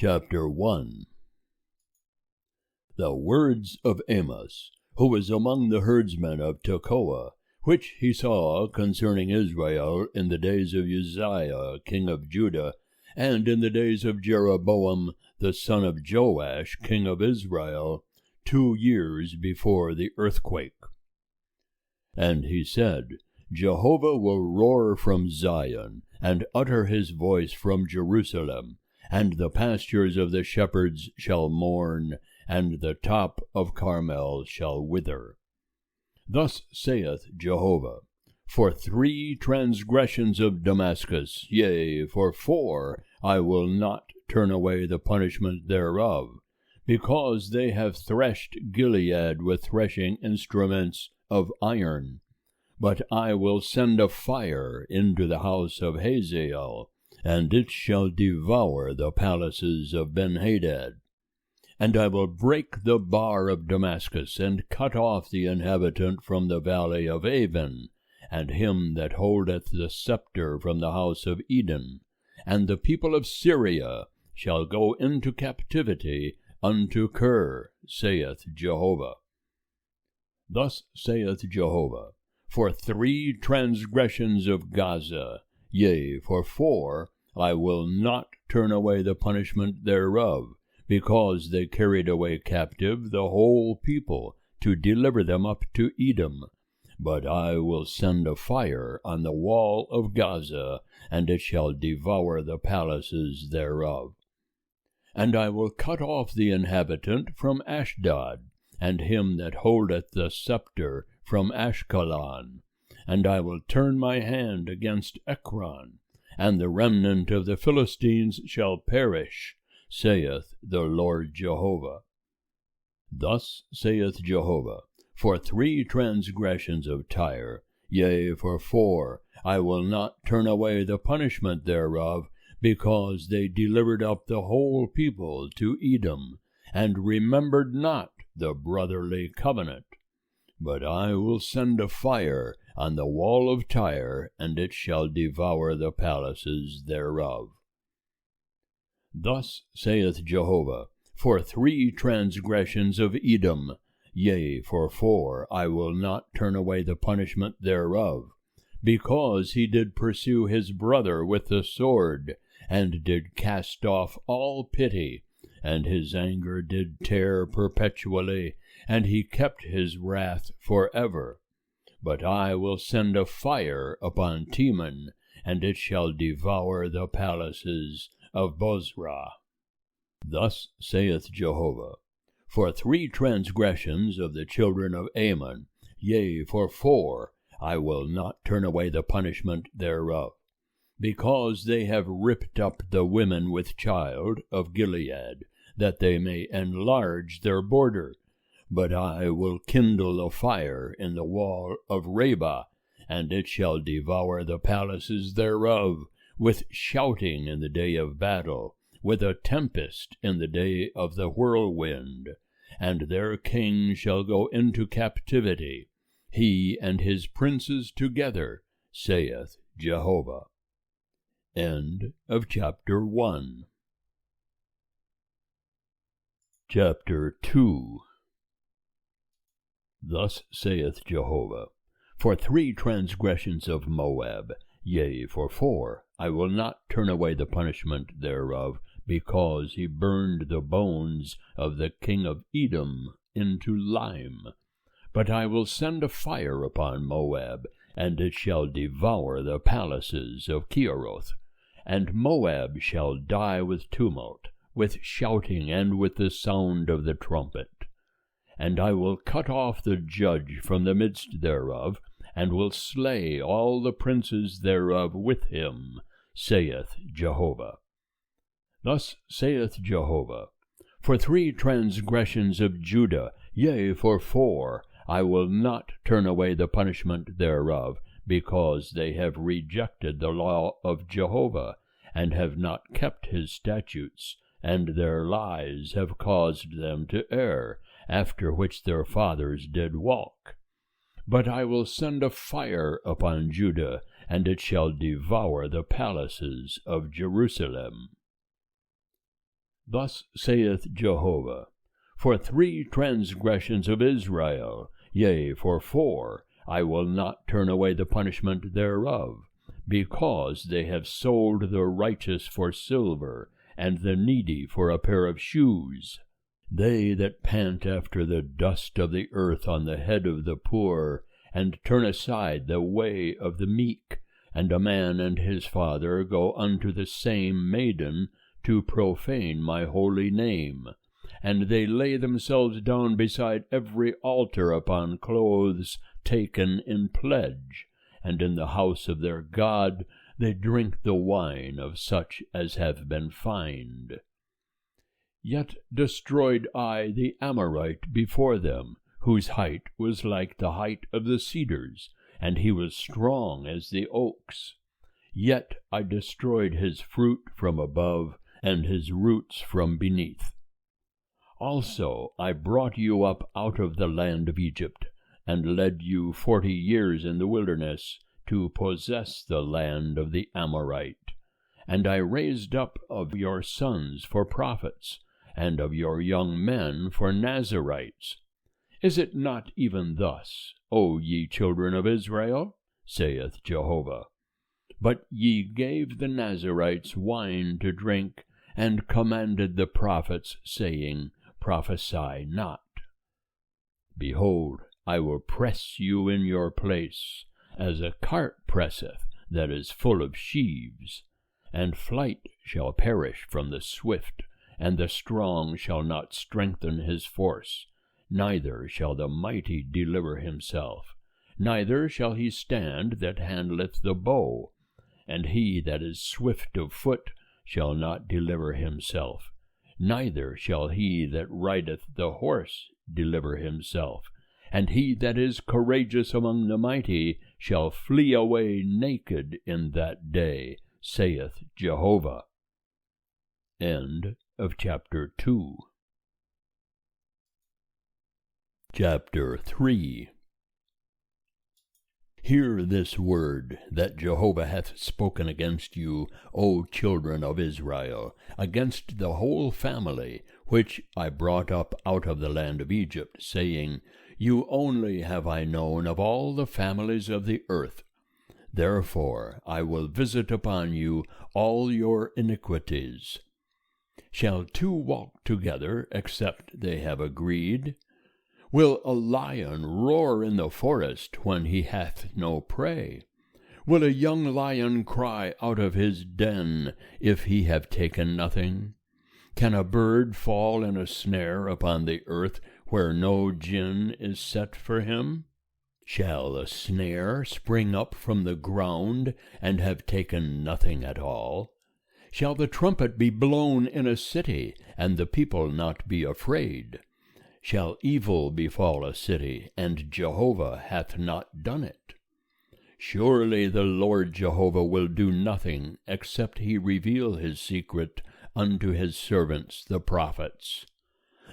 Chapter 1. The words of Amos, who was among the herdsmen of Tekoa, which he saw concerning Israel in the days of Uzziah king of Judah, and in the days of Jeroboam the son of Joash king of Israel, 2 years before the earthquake. And he said, Jehovah will roar from Zion, and utter his voice from Jerusalem, and the pastures of the shepherds shall mourn, and the top of Carmel shall wither. Thus saith Jehovah, For 3 transgressions of Damascus, yea, for 4, I will not turn away the punishment thereof, because they have threshed Gilead with threshing instruments of iron. But I will send a fire into the house of Hazael, and it shall devour the palaces of Benhadad. And I will break the bar of Damascus, and cut off the inhabitant from the valley of Avon, and him that holdeth the scepter from the house of Eden. And the people of Syria shall go into captivity unto Kir, saith Jehovah. Thus saith Jehovah, For 3 transgressions of Gaza, yea, for 4, I will not turn away the punishment thereof, because they carried away captive the whole people, to deliver them up to Edom. But I will send a fire on the wall of Gaza, and it shall devour the palaces thereof. And I will cut off the inhabitant from Ashdod, and him that holdeth the scepter from Ashkelon. And I will turn my hand against Ekron, and the remnant of the Philistines shall perish, saith the Lord Jehovah. Thus saith Jehovah, For 3 transgressions of Tyre, yea, for 4, I will not turn away the punishment thereof, because they delivered up the whole people to Edom, and remembered not the brotherly covenant. But I will send a fire on the wall of Tyre, and it shall devour the palaces thereof. Thus saith Jehovah, For 3 transgressions of Edom, yea, for 4, I will not turn away the punishment thereof, because he did pursue his brother with the sword, and did cast off all pity, and his anger did tear perpetually, and he kept his wrath forever. But I will send a fire upon Teman, and it shall devour the palaces of Bozrah. Thus saith Jehovah, For 3 transgressions of the children of Ammon, yea, for 4, I will not turn away the punishment thereof, because they have ripped up the women with child of Gilead, that they may enlarge their border. But I will kindle a fire in the wall of Rabbah, and it shall devour the palaces thereof, with shouting in the day of battle, with a tempest in the day of the whirlwind. And their king shall go into captivity, he and his princes together, saith Jehovah. End of chapter 1. Chapter 2. Thus saith Jehovah, For 3 transgressions of Moab, yea, for 4, I will not turn away the punishment thereof, because he burned the bones of the king of Edom into lime. But I will send a fire upon Moab, and it shall devour the palaces of Keeroth. And Moab shall die with tumult, with shouting, and with the sound of the trumpet. And I will cut off the judge from the midst thereof, and will slay all the princes thereof with him, saith Jehovah. Thus saith Jehovah, For 3 transgressions of Judah, yea, for 4, I will not turn away the punishment thereof, because they have rejected the law of Jehovah, and have not kept his statutes, and their lies have caused them to err, after which their fathers did walk. But I will send a fire upon Judah, and it shall devour the palaces of Jerusalem. Thus saith Jehovah, For 3 transgressions of Israel, yea, for 4, I will not turn away the punishment thereof, because they have sold the righteous for silver, and the needy for a pair of shoes. They that pant after the dust of the earth on the head of the poor, and turn aside the way of the meek, and a man and his father go unto the same maiden to profane my holy name. And they lay themselves down beside every altar upon clothes taken in pledge, and in the house of their God they drink the wine of such as have been fined. Yet destroyed I the Amorite before them, whose height was like the height of the cedars, and he was strong as the oaks. Yet I destroyed his fruit from above, and his roots from beneath. Also I brought you up out of the land of Egypt, and led you 40 years in the wilderness, to possess the land of the Amorite. And I raised up of your sons for prophets, and of your young men for Nazirites. Is it not even thus, O ye children of Israel? saith Jehovah. But ye gave the Nazirites wine to drink, and commanded the prophets, saying, Prophesy not. Behold, I will press you in your place, as a cart presseth that is full of sheaves. And flight shall perish from the swift, and the strong shall not strengthen his force, neither shall the mighty deliver himself, neither shall he stand that handleth the bow, and he that is swift of foot shall not deliver himself, neither shall he that rideth the horse deliver himself, and he that is courageous among the mighty shall flee away naked in that day, saith Jehovah. End of chapter 2. Chapter 3. Hear this word that Jehovah hath spoken against you, O children of Israel, against the whole family, which I brought up out of the land of Egypt, saying, You only have I known of all the families of the earth. Therefore I will visit upon you all your iniquities. Shall 2 walk together, except they have agreed? Will a lion roar in the forest when he hath no prey? Will a young lion cry out of his den if he have taken nothing? Can a bird fall in a snare upon the earth where no gin is set for him? Shall a snare spring up from the ground and have taken nothing at all? Shall the trumpet be blown in a city, and the people not be afraid? Shall evil befall a city, and Jehovah hath not done it? Surely the Lord Jehovah will do nothing, except he reveal his secret unto his servants the prophets.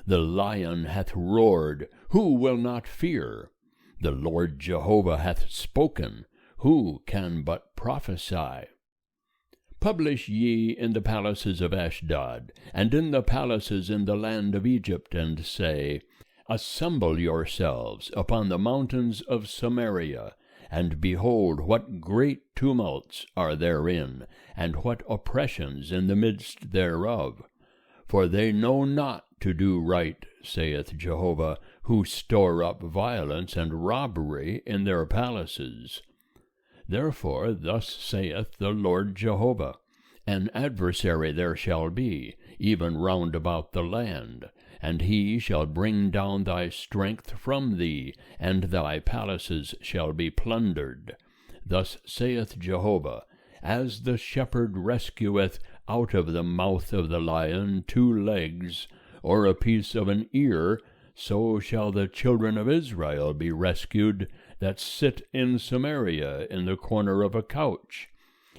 The lion hath roared, who will not fear? The Lord Jehovah hath spoken, who can but prophesy? Publish ye in the palaces of Ashdod, and in the palaces in the land of Egypt, and say, Assemble yourselves upon the mountains of Samaria, and behold what great tumults are therein, and what oppressions in the midst thereof. For they know not to do right, saith Jehovah, who store up violence and robbery in their palaces. Therefore thus saith the Lord Jehovah, An adversary there shall be, even round about the land, and he shall bring down thy strength from thee, and thy palaces shall be plundered. Thus saith Jehovah, As the shepherd rescueth out of the mouth of the lion 2 legs, or a piece of an ear, so shall the children of Israel be rescued, that sit in Samaria in the corner of a couch,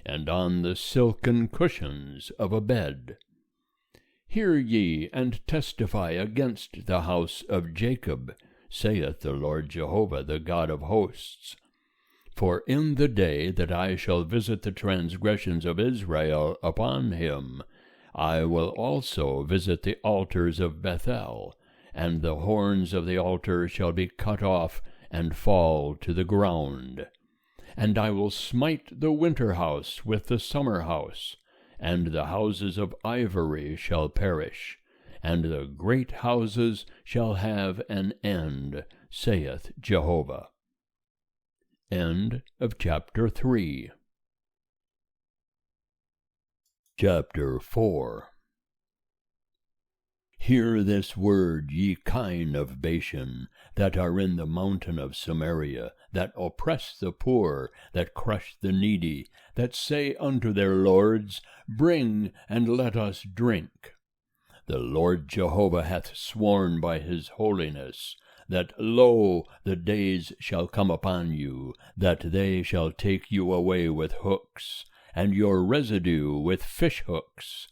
and on the silken cushions of a bed. Hear ye, and testify against the house of Jacob, saith the Lord Jehovah, the God of hosts. For in the day that I shall visit the transgressions of Israel upon him, I will also visit the altars of Bethel, and the horns of the altar shall be cut off and fall to the ground. And I will smite the winter house with the summer house, and the houses of ivory shall perish, and the great houses shall have an end, saith Jehovah. End of chapter 3. Chapter 4. Hear this word, ye kine of Bashan, that are in the mountain of Samaria, that oppress the poor, that crush the needy, that say unto their lords, Bring, and let us drink. The Lord Jehovah hath sworn by his holiness, that, lo, the days shall come upon you, that they shall take you away with hooks, and your residue with fish hooks.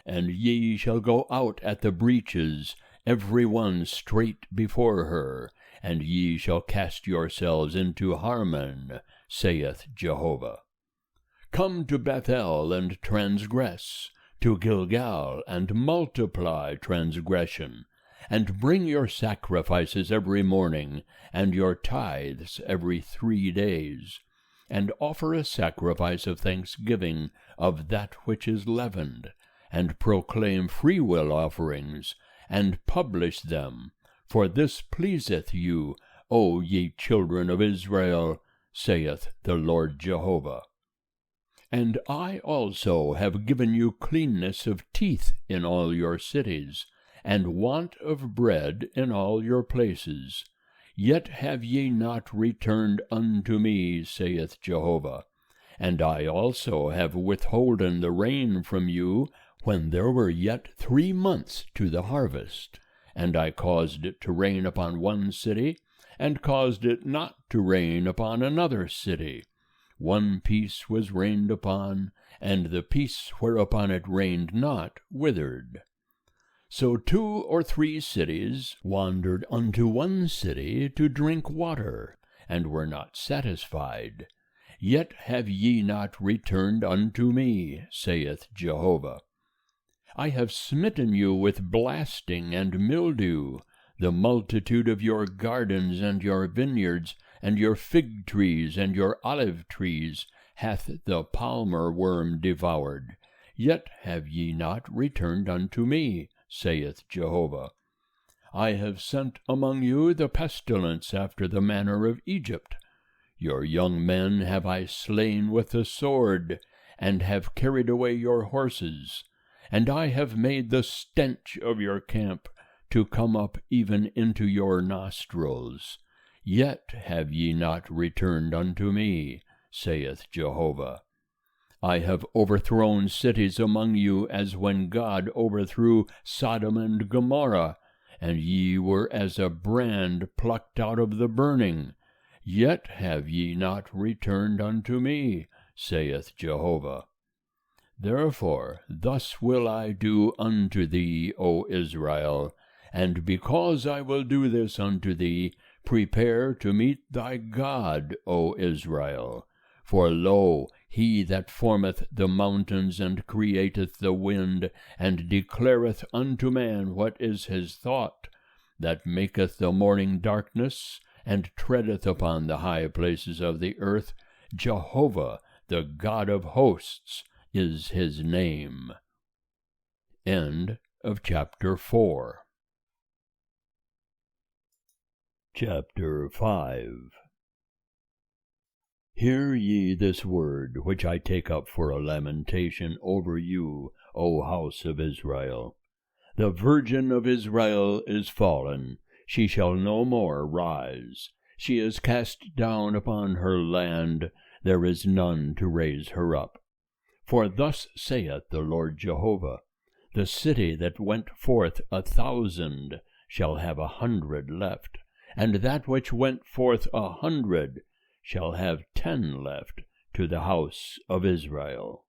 And ye shall go out at the breaches, every one straight before her, and ye shall cast yourselves into Harmon, saith Jehovah. Come to Bethel and transgress, to Gilgal and multiply transgression, and bring your sacrifices every morning, and your tithes every 3 days, and offer a sacrifice of thanksgiving of that which is leavened, and proclaim freewill offerings, and publish them, for this pleaseth you, O ye children of Israel, saith the Lord Jehovah. And I also have given you cleanness of teeth in all your cities, and want of bread in all your places. Yet have ye not returned unto me, saith Jehovah. And I also have withholden the rain from you, when there were yet 3 months to the harvest. And I caused it to rain upon one city, and caused it not to rain upon another city. One piece was rained upon, and the piece whereupon it rained not withered. So 2 or 3 cities wandered unto one city to drink water, and were not satisfied. Yet have ye not returned unto me, saith Jehovah. I have smitten you with blasting and mildew, the multitude of your gardens and your vineyards, and your fig trees and your olive trees hath the palmer worm devoured. Yet have ye not returned unto me, saith Jehovah. I have sent among you the pestilence after the manner of Egypt. Your young men have I slain with the sword, and have carried away your horses. And I have made the stench of your camp to come up even into your nostrils. Yet have ye not returned unto me, saith Jehovah. I have overthrown cities among you as when God overthrew Sodom and Gomorrah, and ye were as a brand plucked out of the burning. Yet have ye not returned unto me, saith Jehovah. Therefore thus will I do unto thee, O Israel, and because I will do this unto thee, prepare to meet thy God, O Israel. For lo, he that formeth the mountains, and createth the wind, and declareth unto man what is his thought, that maketh the morning darkness, and treadeth upon the high places of the earth, Jehovah, the God of hosts, is his name. End of chapter 4. Chapter 5. Hear ye this word, which I take up for a lamentation over you, O house of Israel. The virgin of Israel is fallen, she shall no more rise. She is cast down upon her land, there is none to raise her up. For thus saith the Lord Jehovah, the city that went forth 1,000 shall have 100 left, and that which went forth 100 shall have 10 left to the house of Israel.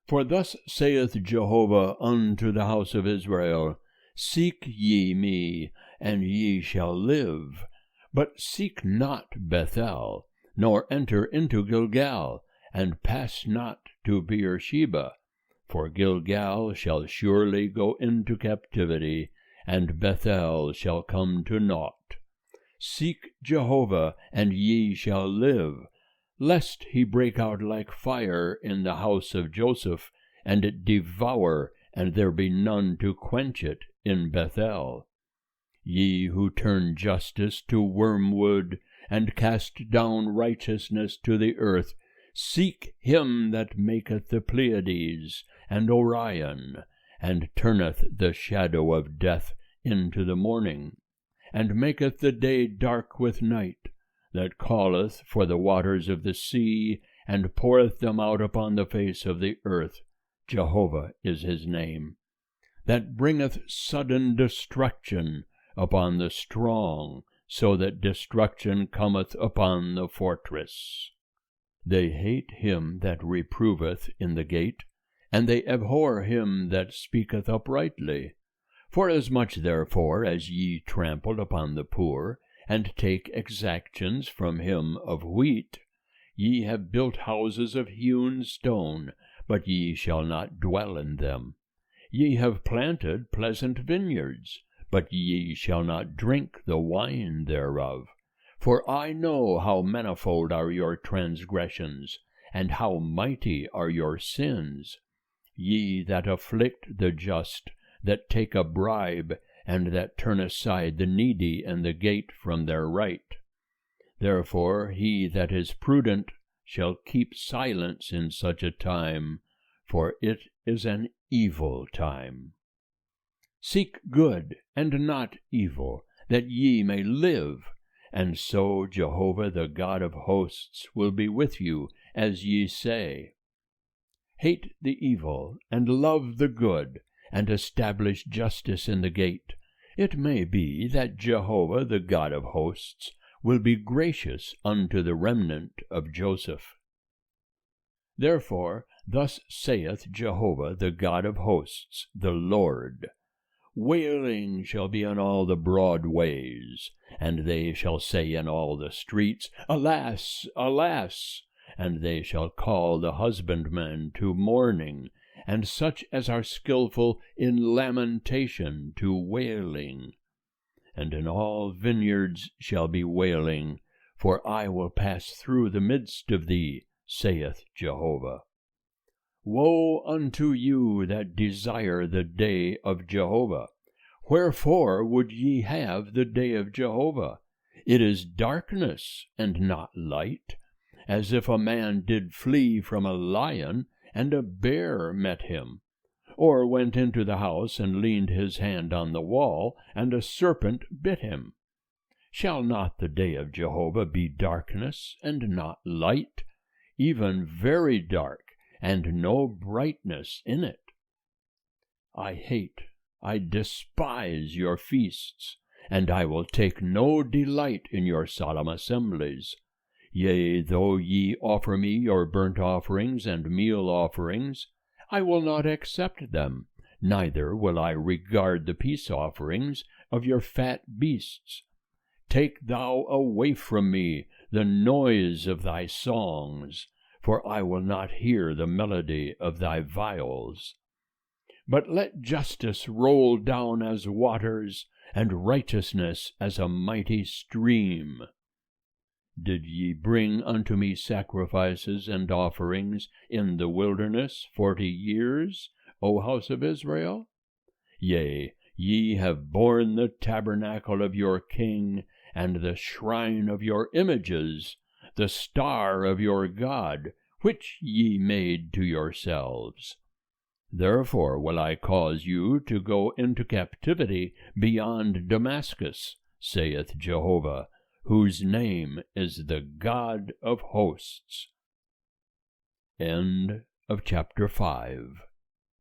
For thus saith Jehovah unto the house of Israel, Seek ye me, and ye shall live. But seek not Bethel, nor enter into Gilgal, and pass not to Beersheba. For Gilgal shall surely go into captivity, and Bethel shall come to naught. Seek Jehovah, and ye shall live, lest he break out like fire in the house of Joseph, and it devour, and there be none to quench it in Bethel. Ye who turn justice to wormwood, and cast down righteousness to the earth, seek him that maketh the Pleiades and Orion, and turneth the shadow of death into the morning, and maketh the day dark with night, that calleth for the waters of the sea, and poureth them out upon the face of the earth. Jehovah is his name. That bringeth sudden destruction upon the strong, so that destruction cometh upon the fortress. They hate him that reproveth in the gate, and they abhor him that speaketh uprightly. Forasmuch therefore as ye trample upon the poor, and take exactions from him of wheat, ye have built houses of hewn stone, but ye shall not dwell in them. Ye have planted pleasant vineyards, but ye shall not drink the wine thereof. For I know how manifold are your transgressions, and how mighty are your sins. Ye that afflict the just, that take a bribe, and that turn aside the needy and the gate from their right. Therefore he that is prudent shall keep silence in such a time, for it is an evil time. Seek good and not evil, that ye may live, and so Jehovah the God of hosts will be with you, as ye say. Hate the evil, and love the good, and establish justice in the gate. It may be that Jehovah the God of hosts will be gracious unto the remnant of Joseph. Therefore thus saith Jehovah the God of hosts, the Lord, Wailing shall be in all the broad ways, and they shall say in all the streets, Alas, alas! And they shall call the husbandmen to mourning, and such as are skillful in lamentation to wailing. And in all vineyards shall be wailing, for I will pass through the midst of thee, saith Jehovah. Woe unto you that desire the day of Jehovah! Wherefore would ye have the day of Jehovah? It is darkness, and not light, as if a man did flee from a lion, and a bear met him, or went into the house and leaned his hand on the wall, and a serpent bit him. Shall not the day of Jehovah be darkness, and not light, even very dark, and no brightness in it? I despise your feasts, and I will take no delight in your solemn assemblies. Yea, though ye offer me your burnt offerings and meal offerings, I will not accept them, neither will I regard the peace offerings of your fat beasts. Take thou away from me the noise of thy songs, for I will not hear the melody of thy viols. But let justice roll down as waters, and righteousness as a mighty stream. Did ye bring unto me sacrifices and offerings in the wilderness 40 years, O house of Israel? Yea, ye have borne the tabernacle of your king, and the shrine of your images, the star of your God, which ye made to yourselves. Therefore will I cause you to go into captivity beyond Damascus, saith Jehovah, whose name is the God of hosts. End of chapter 5.